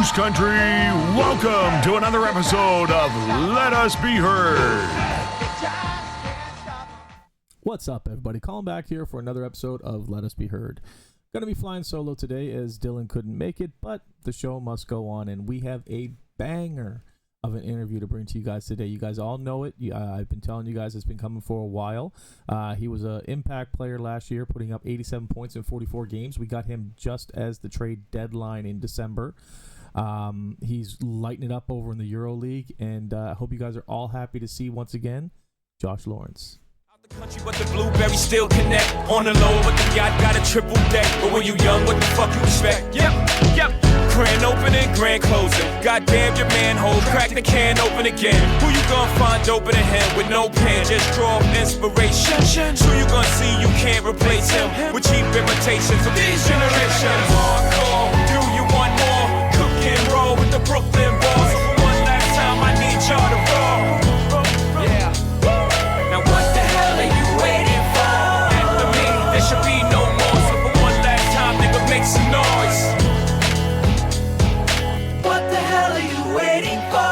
Moose Country, welcome to another episode of Let Us Be Heard. What's up, everybody? Colin back here for another episode of Let Us Be Heard. Going to be flying solo today as Dylan couldn't make it, but the show must go on, and we have a banger of an interview to bring to you guys today. You guys all know it. I've been telling you guys it's been coming for a while. He was an impact player last year, putting up 87 points in 44 games. We got him just as the trade deadline in December. He's lighting it up over in the Euro League, and I hope you guys are all happy to see once again Josh Lawrence. The country, but the blueberries still connect. On the low, but the yacht got a triple deck. But when you young, what the fuck you expect? Yep. Grand opening, grand closing. Goddamn your manhole, crack the can open again. Who you gonna find open a him with no pen? Just draw inspiration. Who you gonna see you can't replace him with cheap imitations of these generations? Hardcore, do you want more? Cook and roll with the Brooklyn balls. So for one last time, I need y'all to roll. Yeah. Now what the hell are you waiting for? After me, there should be no more. So for one last time, nigga, make some noise. What the hell are you waiting for?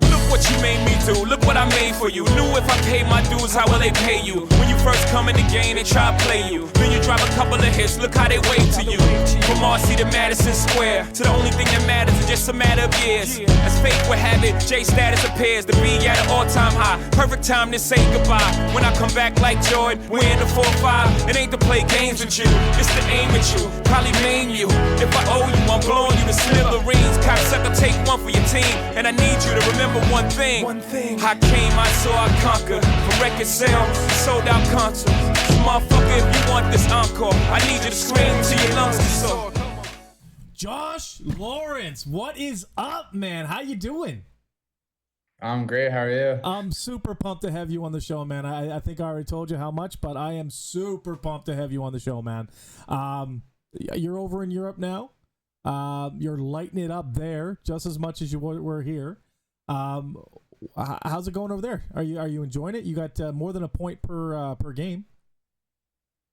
Look what you made me do, look what I made for you. Knew if I paid my dues, how will they pay you? When you first come in the game, they try to play you. Then you drop a couple of hits, look how they wave to you. From Marcy to Madison Square, to the only thing that matters is just a matter of years. As fate would have it, J status appears to be at an all-time high. Perfect time to say goodbye. When I come back like Jordan, we're in the 4-5. It ain't to play games with you, it's to aim at you, probably maim you. If I owe you, I'm blowing you to smithereens. Cocksucker, take one for your team, and I need you to remember one thing. I came, I saw, I conquer. From record sales, sold out concerts. So motherfucker, if you want this encore, I need you to scream till your lungs get sore. Josh Lawrence, what is up, man? How you doing? I'm great. How are you? I'm super pumped to have you on the show, man. I think I already told you how much, but I am super pumped to have you on the show, man. You're over in Europe now. You're lighting it up there just as much as you were here. How's it going over there? Are you enjoying it? You got more than a point per game.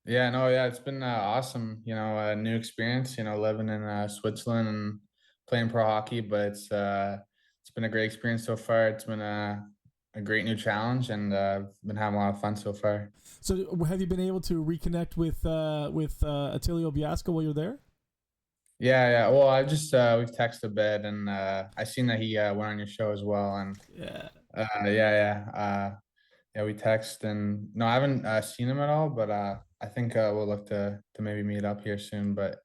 Yeah, it's been awesome. A new experience. Living in Switzerland and playing pro hockey, but it's been a great experience so far. It's been a great new challenge, and I've been having a lot of fun so far. So, have you been able to reconnect with Attilio Biasca while you're there? Yeah. Well, I just we've texted a bit, and I seen that he went on your show as well, and we text, and no, I haven't seen him at all, but I think we'll look to maybe meet up here soon. But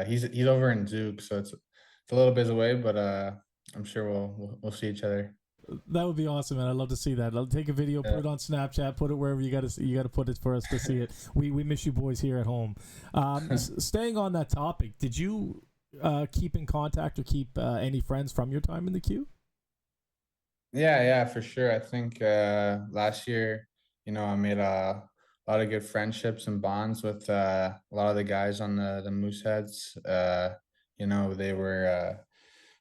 he's over in Zug, so it's a little bit away, but I'm sure we'll see each other. That would be awesome, man. I'd love to see that. I'll take a video, put it on Snapchat, put it wherever you got to put it for us to see it. We miss you boys here at home. Staying on that topic, did you keep in contact or keep any friends from your time in the queue? Yeah, for sure. I think last year, I made a lot of good friendships and bonds with a lot of the guys on the mooseheads. They were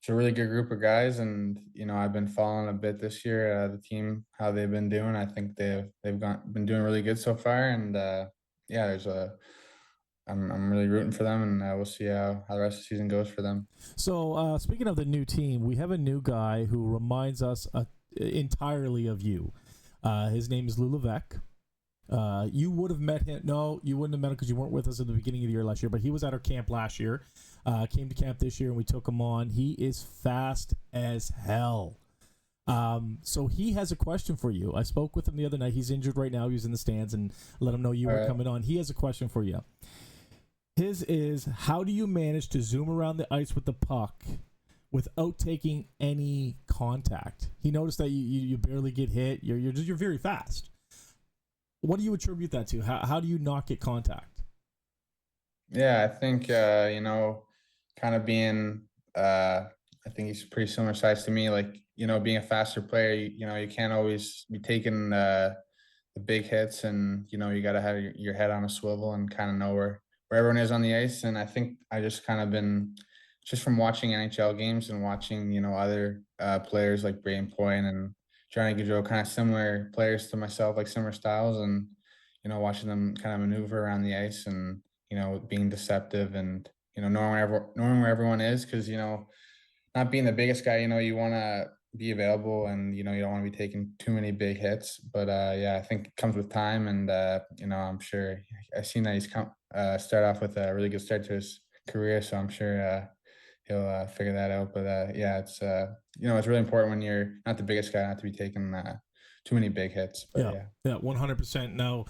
it's a really good group of guys, and I've been following a bit this year. The team, how they've been doing, I think they've been doing really good so far, and I'm really rooting for them, and we'll see how the rest of the season goes for them. So speaking of the new team, we have a new guy who reminds us entirely of you. His name is Lou Levesque. You would have met him. No, you wouldn't have met him because you weren't with us at the beginning of the year last year, but he was at our camp last year. Came to camp this year, and we took him on. He is fast as hell. So he has a question for you. I spoke with him the other night. He's injured right now. He was in the stands, and let him know you were coming on. He has a question for you. His is, how do you manage to zoom around the ice with the puck without taking any contact? He noticed that you barely get hit. You're very fast. What do you attribute that to? How do you not get contact? Yeah, I think kind of being I think he's pretty similar size to me. Like, being a faster player, you can't always be taking the big hits, and you got to have your head on a swivel and kind of know where everyone is on the ice. And I think I just kind of been just from watching NHL games and watching other players like Braden Point and Johnny Gaudreau, kind of similar players to myself, like similar styles, and watching them kind of maneuver around the ice and being deceptive and knowing where everyone is, because not being the biggest guy, you want to be available, and you don't want to be taking too many big hits. But yeah, I think it comes with time, and I'm sure I've seen that he's start off with a really good start to his career, so I'm sure he'll figure that out. But yeah, it's really important when you're not the biggest guy not to be taking too many big hits. But Yeah, yeah. 100%. Now,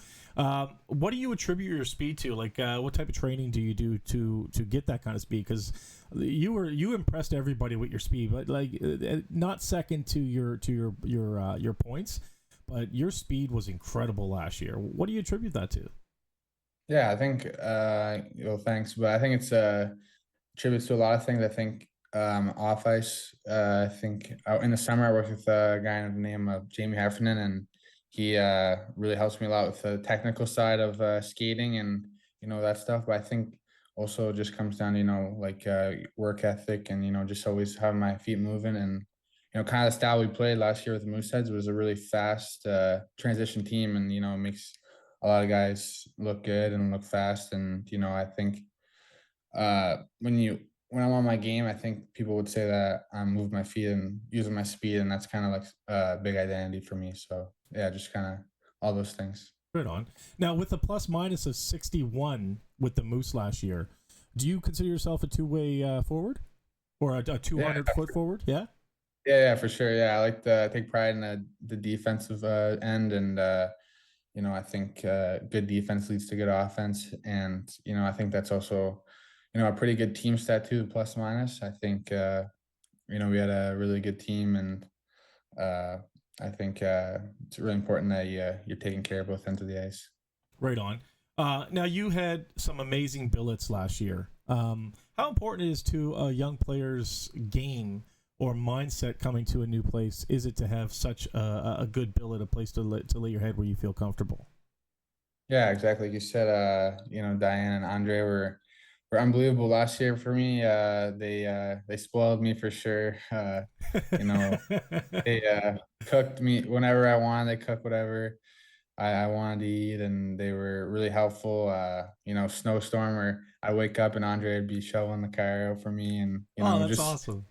what do you attribute your speed to? Like, what type of training do you do to get that kind of speed? Because you impressed everybody with your speed, but like not second to your points, but your speed was incredible last year. What do you attribute that to? Yeah, I think thanks, but I think it's attributes to a lot of things. I think off ice. I think in the summer I worked with a guy named the name of Jamie Heffernan, and he really helps me a lot with the technical side of skating and that stuff. But I think also just comes down to like work ethic, and just always having my feet moving, and kind of the style we played last year with the Mooseheads was a really fast transition team, and it makes a lot of guys look good and look fast, and I think when I'm on my game, I think people would say that I'm moving my feet and using my speed, and that's kind of like a big identity for me. So yeah, just kind of all those things. Right on. Now, with a plus minus of 61 with the Moose last year, do you consider yourself a two-way forward or a 200-foot forward? Yeah. Yeah, for sure. Yeah, I like to take pride in the defensive end, and I think good defense leads to good offense, and I think that's also a pretty good team stat too. Plus minus, I think we had a really good team, and I think it's really important that you're taking care of both ends of the ice. Right on. Now, you had some amazing billets last year. How important is to a young player's game or mindset coming to a new place is it to have such a good billet, a place to lay your head where you feel comfortable? Yeah, exactly. Like you said, Diane and Andre were unbelievable last year for me. They spoiled me for sure. You know, they cooked me whenever I wanted. They cooked whatever I wanted to eat, and they were really helpful. Snowstorm, or I wake up and Andre would be shoveling the car out for me, and Oh, that's just awesome.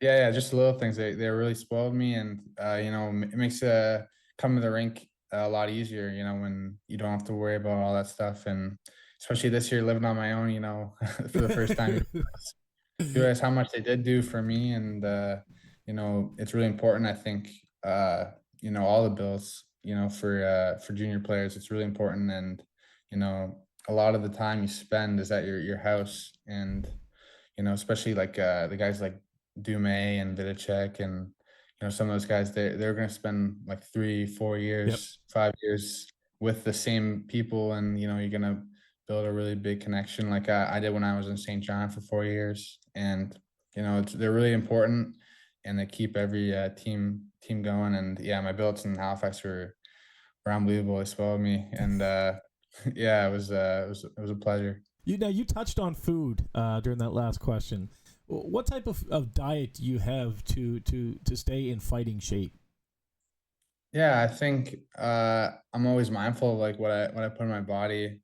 yeah, just the little things. They really spoiled me, and it makes coming to the rink a lot easier. When you don't have to worry about all that stuff, and especially this year living on my own. For the first time, realize how much they did do for me, and it's really important. I think all the bills, for junior players, it's really important, and a lot of the time you spend is at your house, and especially like the guys like Dumais and Vidicek, and some of those guys, they're going to spend like 3-4 years, 5 years with the same people, and you're going to build a really big connection like I did when I was in St. John for 4 years, and they're really important, and they keep every team going. And yeah, my billets in Halifax were unbelievable. They spoiled me, and yeah, it was a pleasure. You touched on food during that last question. What type of diet do you have to stay in fighting shape? Yeah, I think I'm always mindful of like what I put in my body.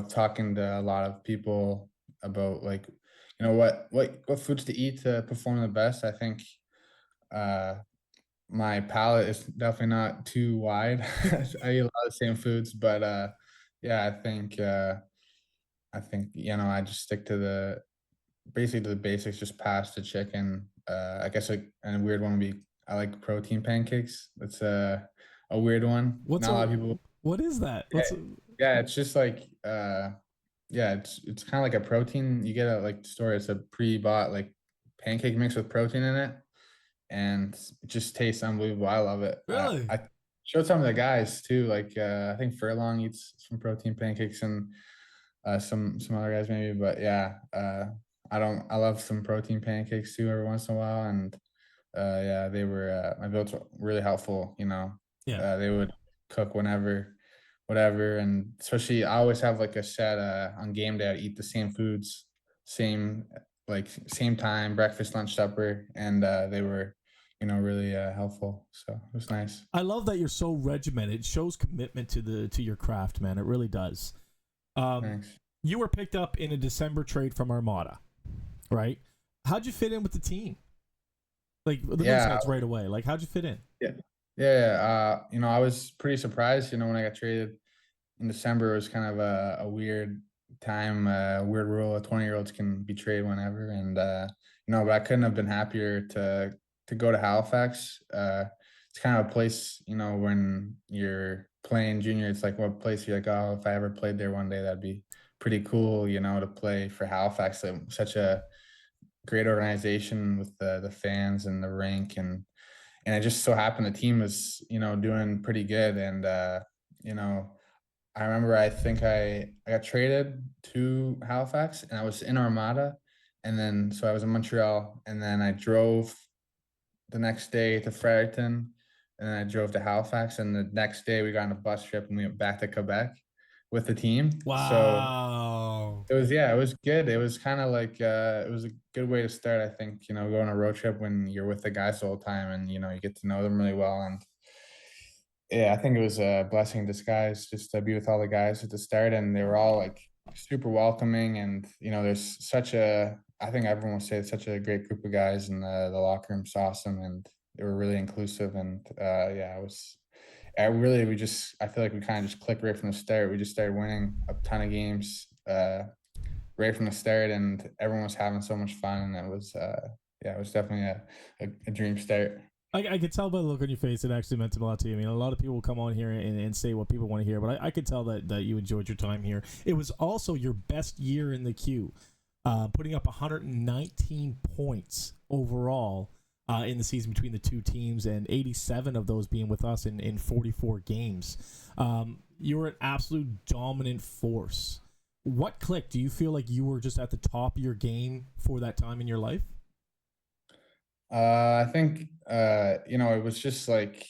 Talking to a lot of people about like what foods to eat to perform the best. I think uh my palate is definitely not too wide. I eat a lot of the same foods, but yeah, I think I just stick to the basically to the basics, just pasta, chicken. I guess like, and a weird one would be I like protein pancakes. That's a weird one. What's Not a a lot of people. what is that? Yeah, What's yeah, it's just like yeah, it's kind of like a protein. You get a like store. It's a pre-bought like pancake mix with protein in it, and it just tastes unbelievable. I love it. really? I showed some of the guys too. Like I think Furlong eats some protein pancakes, and some other guys maybe. But yeah, I love some protein pancakes too every once in a while, and yeah, they were my builds were really helpful. Yeah. They would cook whenever, whatever, and especially I always have like a set on game day. I eat the same foods, same same time, breakfast, lunch, supper, and they were, really helpful. So it was nice. I love that you're so regimented. It shows commitment to your craft, man. It really does. Um, Thanks. You were picked up in a December trade from Armada, right? How'd you fit in with the team? Like the Yeah, Mooseheads right away. Like how'd you fit in? yeah, yeah. I was pretty surprised. When I got traded in December, it was kind of a weird time, weird rule. 20-year-olds can be traded whenever, and but I couldn't have been happier to go to Halifax. It's kind of a place, when you're playing junior, it's like what place you're like, oh, if I ever played there one day, that'd be pretty cool, to play for Halifax. Such a great organization with the fans and the rink, and it just so happened the team was, doing pretty good, and you know I remember I think I got traded to Halifax and I was in Armada, and then so I was in Montreal, and then I drove the next day to Fredericton, and then I drove to Halifax, and the next day we got on a bus trip and we went back to Quebec with the team. So Wow. it was good. It was kind of like it was a good way to start, I think, go on a road trip when you're with the guys the whole time, and you get to know them really well. And yeah, I think it was a blessing in disguise just to be with all the guys at the start, and they were all like super welcoming. And there's such a, I think everyone would say it's such a great group of guys, and the locker room's awesome, and they were really inclusive. And yeah, I feel like we kind of just clicked right from the start. We just started winning a ton of games right from the start, and everyone was having so much fun, and it was yeah, it was definitely a dream start. I could tell by the look on your face it actually meant a lot to you. I mean, a lot of people come on here and say what people want to hear, but I could tell that you enjoyed your time here. It was also your best year in the queue, putting up 119 points overall in the season between the two teams, and 87 of those being with us in 44 games. You were an absolute dominant force. What clicked? Do you feel like you were just at the top of your game for that time in your life? I think it was just like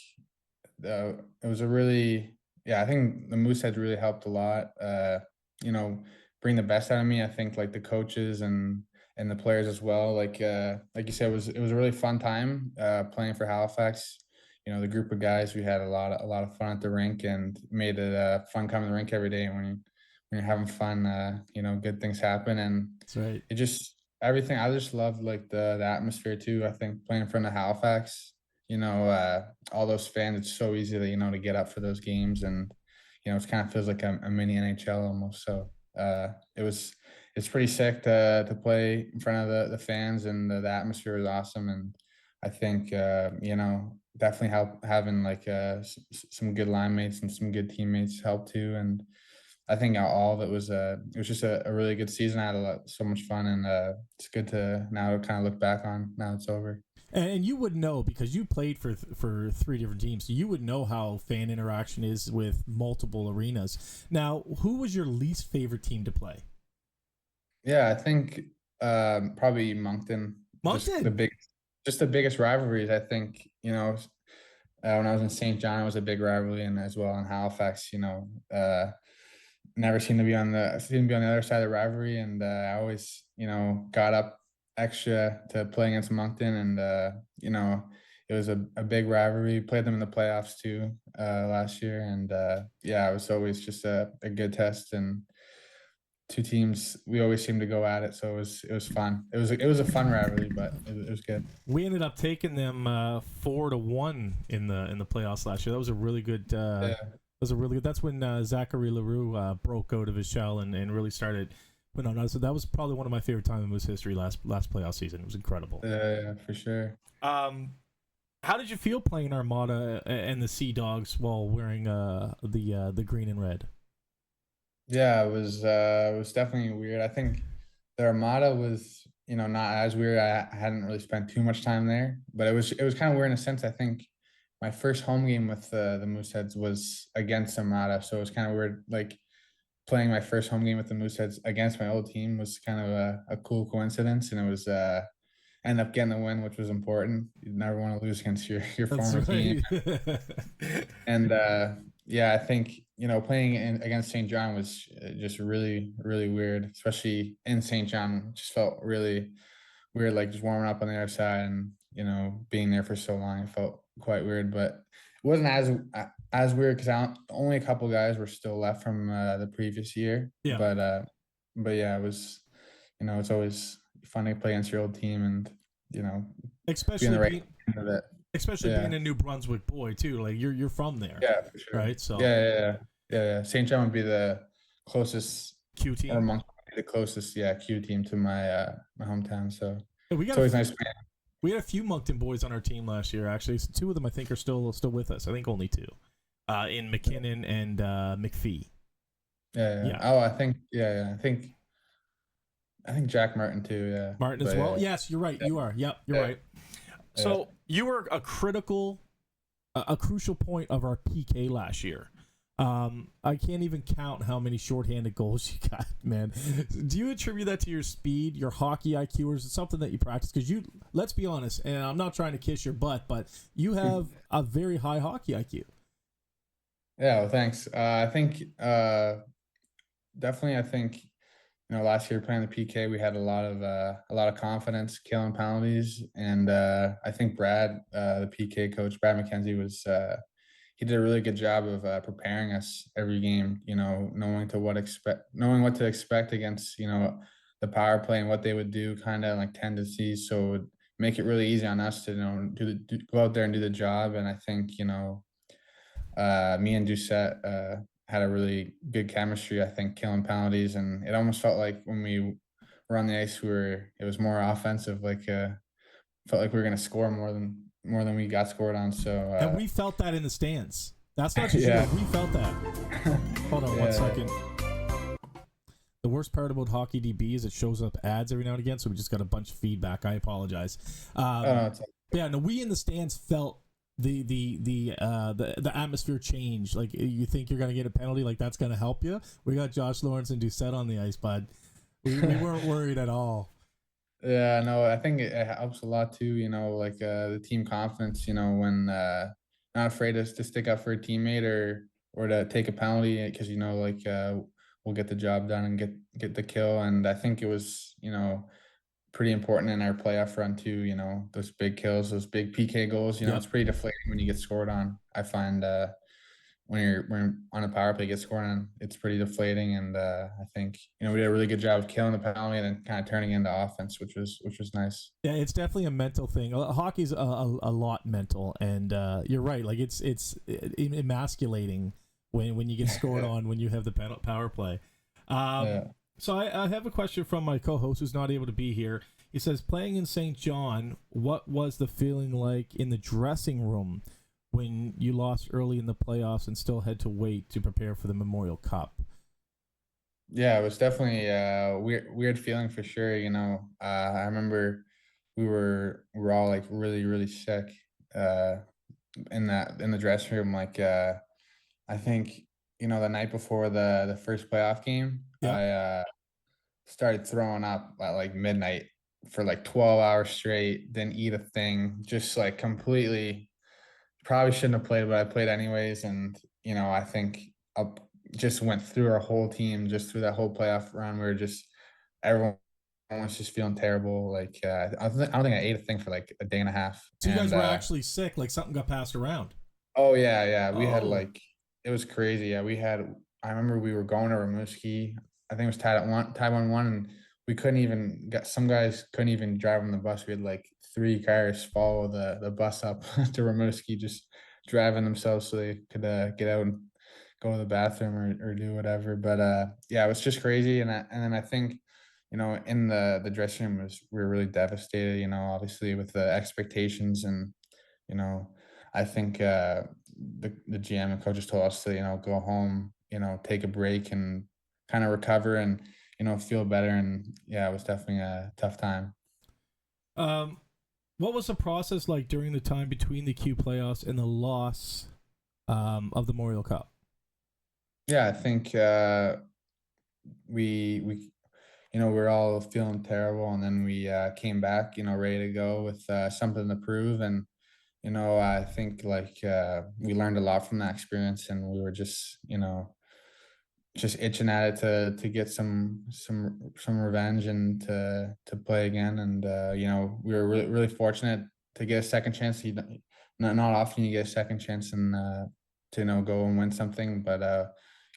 it was a really, yeah, I think the Moose had really helped a lot. You know, bring the best out of me. I think like the coaches and the players as well. Like you said, it was a really fun time playing for Halifax. The group of guys, we had a lot of fun at the rink, and made it fun coming to the rink every day. And when you're having fun, good things happen, and That's right. it just everything. I just love like the atmosphere too. I think playing in front of Halifax, all those fans, it's so easy to to get up for those games, and it kind of feels like a mini NHL almost. So it's pretty sick to play in front of the fans, and the atmosphere is awesome. And I think definitely help having like some good line mates and some good teammates help too. And I think all of it was just a really good season. I had so much fun, and it's good to now kind of look back on. Now it's over. And you would know because you played for three different teams, so you would know how fan interaction is with multiple arenas. Now, who was your least favorite team to play? Yeah, I think probably Moncton. Moncton. Just the biggest rivalries. I think when I was in St. John, it was a big rivalry, and as well in Halifax. Never seemed to be on the other side of the rivalry, and I always got up extra to play against Moncton, and it was a big rivalry. Played them in the playoffs too last year, and yeah, it was always just a good test, and two teams we always seem to go at it, so it was fun. It was a fun rivalry, but it was good. We ended up taking them 4-1 in the playoffs last year. That was a really good. Yeah. That's when Zachary Leroux broke out of his shell and really started putting on. So that was probably one of my favorite times in Moose history last playoff season. It was incredible. Yeah, for sure. How did you feel playing Armada and the Sea Dogs while wearing the green and red? Yeah, it was definitely weird. I think the Armada was, not as weird. I hadn't really spent too much time there, but it was kind of weird in a sense. I think my first home game with the Mooseheads was against Armada, so it was kind of weird. Like playing my first home game with the Mooseheads against my old team was kind of a cool coincidence, and it was ended up getting the win, which was important. You never want to lose against your That's former right. team. And yeah, I think playing against St. John was just really really weird, especially in St. John. Just felt really weird, like just warming up on the other side, and being there for so long. It felt quite weird, but it wasn't as weird because only a couple guys were still left from the previous year. Yeah. But yeah, it was, it's always fun to play against your old team and you know be in especially the right being end of it. especially Yeah, being a New Brunswick boy too. Like you're from there, yeah, for sure. right? So Yeah. St. John would be the closest, Q or team. Monk would be the closest, yeah, Q team to my hometown. So Yeah, it's always nice. we had a few Moncton boys on our team last year. Actually, so two of them I think are still with us. I think only two, in McKinnon and McPhee. Yeah. Yeah, Oh, I think Jack Martin too. Yeah, Martin as but well. Yes, you're right. You are. Yep, you're yeah, right. yeah. So you were a crucial point of our PK last year. I can't even count how many shorthanded goals you got, man. Do you attribute that to your speed, your hockey IQ, or is it something that you practice? Because let's be honest, and I'm not trying to kiss your butt, but you have a very high hockey IQ. Yeah, well, thanks. I think definitely. I think last year playing the PK, we had a lot of confidence killing penalties, and I think Brad, the PK coach, Brad McKenzie, he did a really good job of preparing us every game. Knowing what to expect against the power play and what they would do, kind of like tendencies. So it would make it really easy on us to go out there and do the job. And I think me and Doucette had a really good chemistry, I think, killing penalties, and it almost felt like when we were on the ice, it was more offensive, like felt like we were gonna score more than we got scored on. So And we felt that in the stands. That's not just yeah, you. We felt that. Hold on one second. The worst part about Hockey DB is it shows up ads every now and again, so we just got a bunch of feedback. I apologize. No, Yeah, no, we in the stands felt the atmosphere change. Like you think you're gonna get a penalty, like that's gonna help you. We got Josh Lawrence and Doucette on the ice, bud. We weren't worried at all. Yeah, no, I think it helps a lot too, like the team confidence, when not afraid to stick up for a teammate or to take a penalty because like we'll get the job done and get the kill. And I think it was, pretty important in our playoff run too, those big kills, those big PK goals, Yep. it's pretty deflating when you get scored on. I find when you're on a power play, get scored on, it's pretty deflating. And I think we did a really good job of killing the penalty and then kind of turning into offense, which was nice. Yeah, it's definitely a mental thing. Hockey's a lot mental, and you're right. Like it's emasculating when you get scored on when you have the power play. Yeah. So I have a question from my co-host who's not able to be here. He says, playing in St. John, what was the feeling like in the dressing room when you lost early in the playoffs and still had to wait to prepare for the Memorial Cup? Yeah, it was definitely a weird feeling for sure. I remember we were all like really, really sick in the dressing room. Like I think the night before the first playoff game, Yeah. I started throwing up at like midnight for like 12 hours straight, didn't eat a thing, just like completely, probably shouldn't have played, but I played anyways. And, I think I just went through our whole team, just through that whole playoff run. We were just, everyone was just feeling terrible. Like, I don't think I ate a thing for like a day and a half. So you guys And, were actually sick, like something got passed around. oh yeah. We had Oh. it was crazy. Yeah, I remember we were going to Rimouski. I think it was tied 1-1, and we couldn't even some guys couldn't even drive on the bus. We had like 3 cars follow the bus up to Rimouski, just driving themselves so they could get out and go to the bathroom or do whatever. But yeah, it was just crazy. And then I think, in the dressing room we were really devastated, obviously with the expectations. And you know, I think the GM and coaches told us to go home, take a break and kind of recover and feel better. And yeah, it was definitely a tough time. What was the process like during the time between the Q playoffs and the loss of the Memorial Cup? Yeah, I think we we're all feeling terrible, and then we came back, ready to go with something to prove. And I think like we learned a lot from that experience, and we were just itching at it to get some revenge and to play again. And we were really, really fortunate to get a second chance. Not often you get a second chance and to go and win something, but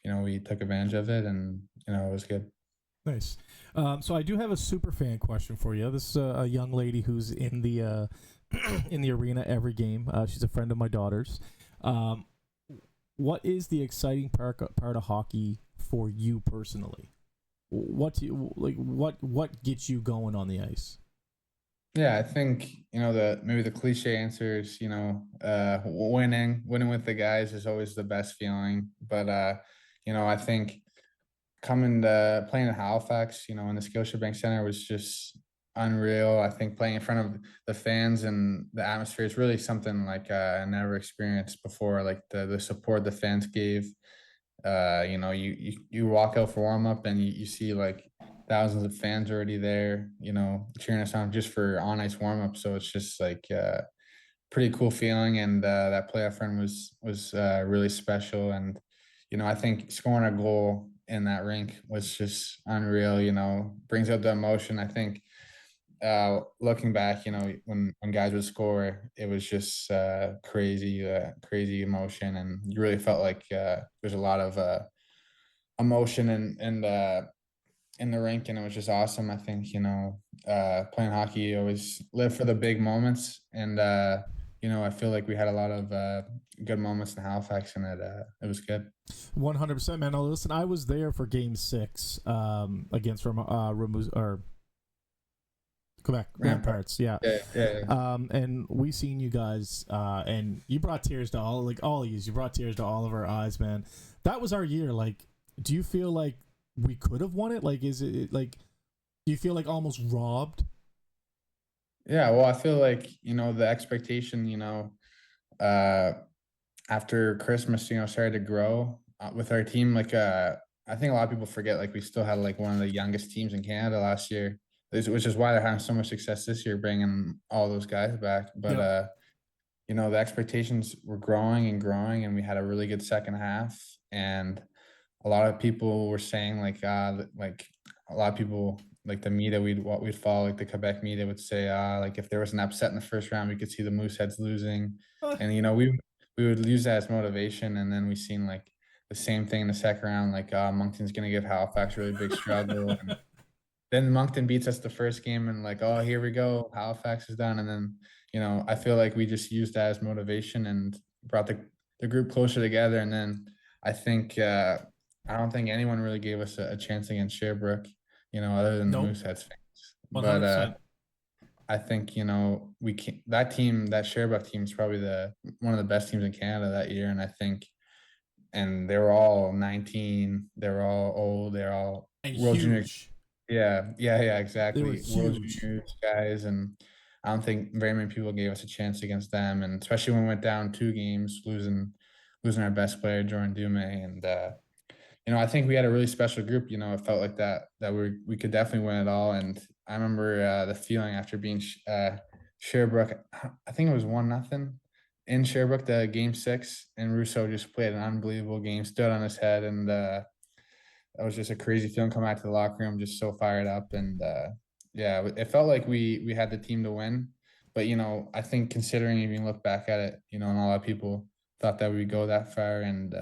we took advantage of it, and it was good. Nice. So I do have a super fan question for you. This is a young lady who's in the in the arena every game. She's a friend of my daughter's. What is the exciting part of hockey for you personally? What do you like? What gets you going on the ice? Yeah, I think, maybe the cliche answer is, winning with the guys is always the best feeling. But I think coming to playing at Halifax, in the Scotiabank Center was just unreal. I think playing in front of the fans and the atmosphere is really something like I never experienced before. Like the support the fans gave. You walk out for warm up and you see like thousands of fans already there, cheering us on just for on ice warm up. So it's just like pretty cool feeling. And that playoff run was really special. And I think scoring a goal in that rink was just unreal. Brings out the emotion. I think looking back, when guys would score, it was just crazy emotion, and you really felt like there's a lot of emotion and in the rink, and it was just awesome. I think playing hockey, you always live for the big moments, and I feel like we had a lot of good moments in Halifax, and it was good. 100%, man. Now, listen, I was there for Game 6 against Quebec Ramparts, yeah. Yeah. And we seen you guys, and you brought tears to all of you. You brought tears to all of our eyes, man. That was our year. Like, do you feel like we could have won it? Like, is it like, do you feel like almost robbed? Yeah, well, I feel like, the expectation, uh, after Christmas, started to grow with our team. Like, I think a lot of people forget, like, we still had like one of the youngest teams in Canada last year, which is why they're having so much success this year, bringing all those guys back. But, Yep. the expectations were growing and growing, and we had a really good second half. And a lot of people were saying like a lot of people like the media we'd follow, like the Quebec media would say like if there was an upset in the first round, we could see the Mooseheads losing, and we would use that as motivation, and then we seen like the same thing in the second round, like Moncton's gonna give Halifax a really big struggle, and then Moncton beats us the first game, and like, oh, here we go, Halifax is done, and then I feel like we just used that as motivation and brought the group closer together, and then I think I don't think anyone really gave us a chance against Sherbrooke, other than the Nope. Mooseheads fans. But 100%. I think we can that Sherbrooke team is probably the one of the best teams in Canada that year, and I think, and they were all 19, they were all old, they're all And World Junior. huge. Yeah, They were exactly. World huge. Juniors guys, and I don't think very many people gave us a chance against them, and especially when we went down 2 games, losing our best player, Jordan Dume, and I think we had a really special group. It felt like that we could definitely win it all, and I remember the feeling after being Sherbrooke. I think it was 1-0 in Sherbrooke, the game 6, and Rousseau just played an unbelievable game, stood on his head, and that was just a crazy feeling coming out to the locker room, just so fired up. And yeah, it felt like we had the team to win. But I think considering, if you look back at it, and a lot of people thought that we'd go that far, and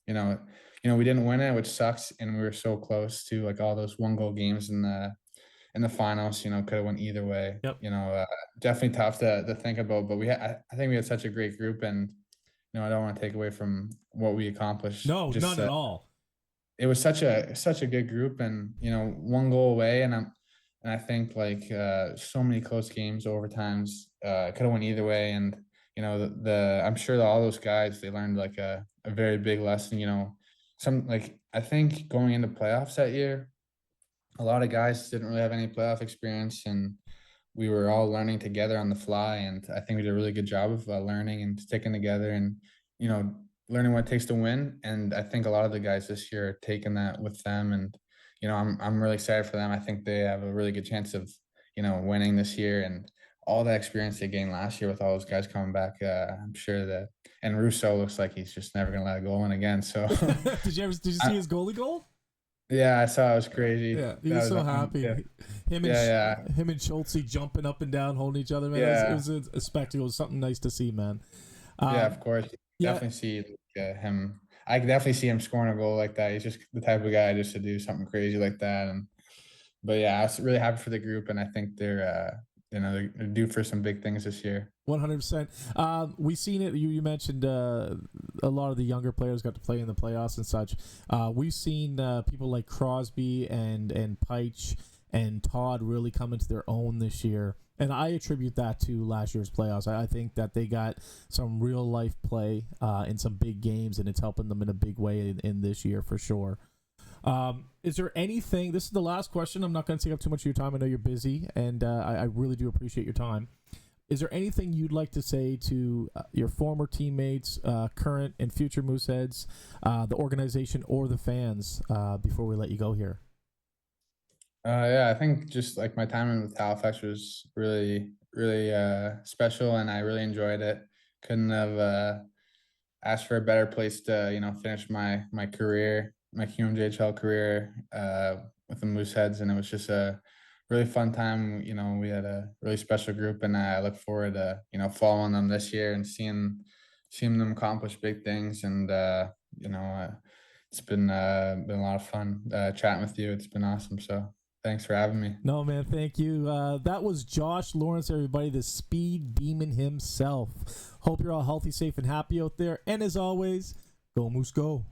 you know, we didn't win it, which sucks. And we were so close to like all those 1-goal games in the finals. Could have went either way. Yep. Definitely tough to think about. But I think we had such a great group, and I don't want to take away from what we accomplished. No, Just none at all. it was such a good group, and 1 goal away, and I think like so many close games, overtimes, could have went either way. And the I'm sure that all those guys, they learned like a very big lesson. Some, like, I think going into playoffs that year, a lot of guys didn't really have any playoff experience, and we were all learning together on the fly. And I think we did a really good job of learning and sticking together, and you know learning what it takes to win. And I think a lot of the guys this year are taking that with them, and I'm really excited for them. I think they have a really good chance of winning this year, and all that experience they gained last year with all those guys coming back. I'm sure that, and Russo looks like he's just never gonna let a goal in again. So Did you see his goalie goal? yeah, I saw it was crazy. Yeah, he That was so happy. yeah. Him and him and Schultze jumping up and down, holding each other. Man, Yeah. it was a spectacle. It was something nice to see, man. Yeah, of course. yeah. Definitely see him. I can definitely see him scoring a goal like that. He's just the type of guy just to do something crazy like that. And but yeah, I was really happy for the group, and I think they're due for some big things this year. 100%. We've seen it. You mentioned a lot of the younger players got to play in the playoffs and such. We've seen people like Crosby and Peich and Todd really come into their own this year. And I attribute that to last year's playoffs. I think that they got some real life play in some big games, and it's helping them in a big way in this year for sure. Is there anything? This is the last question. I'm not going to take up too much of your time. I know you're busy, and I really do appreciate your time. Is there anything you'd like to say to your former teammates, current and future Mooseheads, the organization, or the fans before we let you go here? Yeah, I think just like my time with Halifax was really, really special, and I really enjoyed it. Couldn't have asked for a better place to, finish my career, my QMJHL career with the Mooseheads, and it was just a really fun time. We had a really special group, and I look forward to, following them this year and seeing them accomplish big things. And it's been a lot of fun chatting with you. It's been awesome. So thanks for having me. No, man, thank you. That was Josh Lawrence, everybody, the speed demon himself. Hope you're all healthy, safe, and happy out there. And as always, go Moose, go.